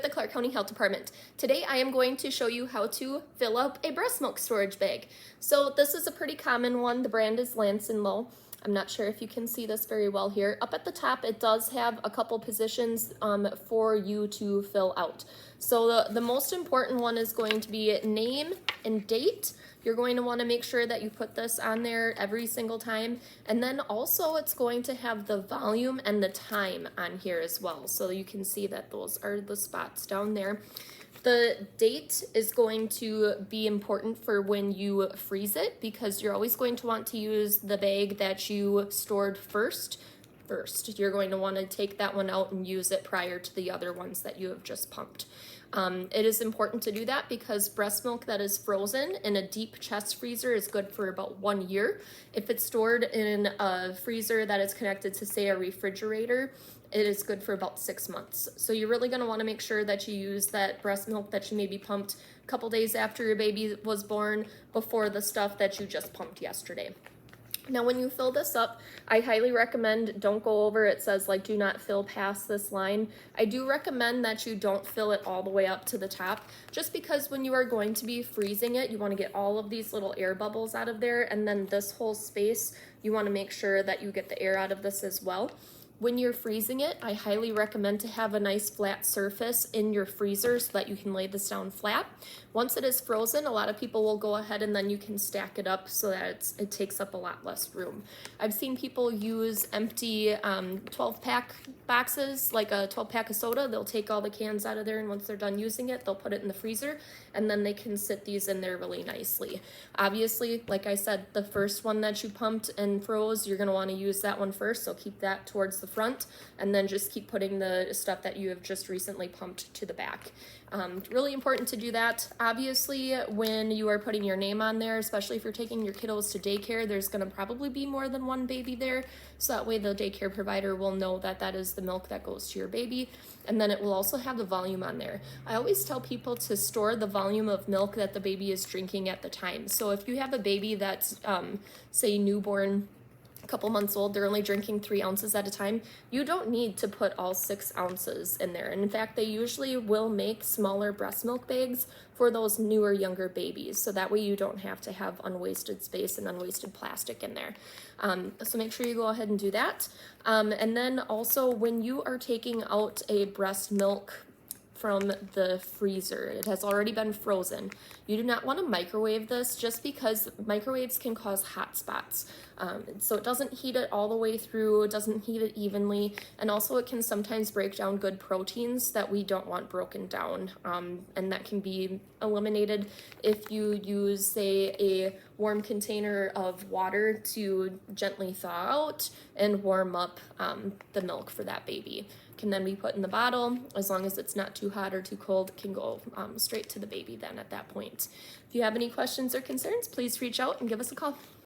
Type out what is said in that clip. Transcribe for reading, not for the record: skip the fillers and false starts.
the Clark County Health Department. Today I am going to show you how to fill up a breast milk storage bag. So this is a pretty common one. The brand is Lance & Low. I'm not sure if you can see this very well here. Up at the top, it does have a couple positions for you to fill out. So the most important one is going to be name and date. You're going to want to make sure that you put this on there every single time. And then also it's going to have the volume and the time on here as well. So you can see that those are the spots down there. The date is going to be important for when you freeze it, because you're always going to want to use the bag that you stored first. You're going to want to take that one out and use it prior to the other ones that you have just pumped. It is important to do that because breast milk that is frozen in a deep chest freezer is good for about 1 year. If it's stored in a freezer that is connected to, say, a refrigerator, it is good for about 6 months. So you're really going to want to make sure that you use that breast milk that you maybe pumped a couple days after your baby was born before the stuff that you just pumped yesterday. Now, when you fill this up, I highly recommend don't go over. It says like do not fill past this line. I do recommend that you don't fill it all the way up to the top, just because when you are going to be freezing it, you want to get all of these little air bubbles out of there, and then this whole space, you want to make sure that you get the air out of this as well. When you're freezing it, I highly recommend to have a nice flat surface in your freezer so that you can lay this down flat. Once it is frozen, a lot of people will go ahead and then you can stack it up so that it takes up a lot less room. I've seen people use empty 12-pack boxes, like a 12-pack of soda. They'll take all the cans out of there, and once they're done using it, they'll put it in the freezer, and then they can sit these in there really nicely. Obviously, like I said, the first one that you pumped and froze, you're gonna wanna use that one first, so keep that towards the front, and then just keep putting the stuff that you have just recently pumped to the back. Really important to do that. Obviously, when you are putting your name on there, especially if you're taking your kiddos to daycare, there's going to probably be more than one baby there, so that way the daycare provider will know that that is the milk that goes to your baby, and then it will also have the volume on there. I always tell people to store the volume of milk that the baby is drinking at the time. So if you have a baby that's say newborn, couple months old, they're only drinking 3 ounces at a time, you don't need to put all 6 ounces in there. And in fact, they usually will make smaller breast milk bags for those newer, younger babies, so that way you don't have to have unwasted space and unwasted plastic in there. So make sure you go ahead and do that. And then also, when you are taking out a breast milk from the freezer, it has already been frozen, you do not want to microwave this, just because microwaves can cause hot spots. So it doesn't heat it all the way through, it doesn't heat it evenly, and also it can sometimes break down good proteins that we don't want broken down, and that can be eliminated if you use, say, a warm container of water to gently thaw out and warm up the milk for that baby. Can then be put in the bottle. As long as it's not too hot or too cold, it can go straight to the baby then at that point. If you have any questions or concerns, please reach out and give us a call.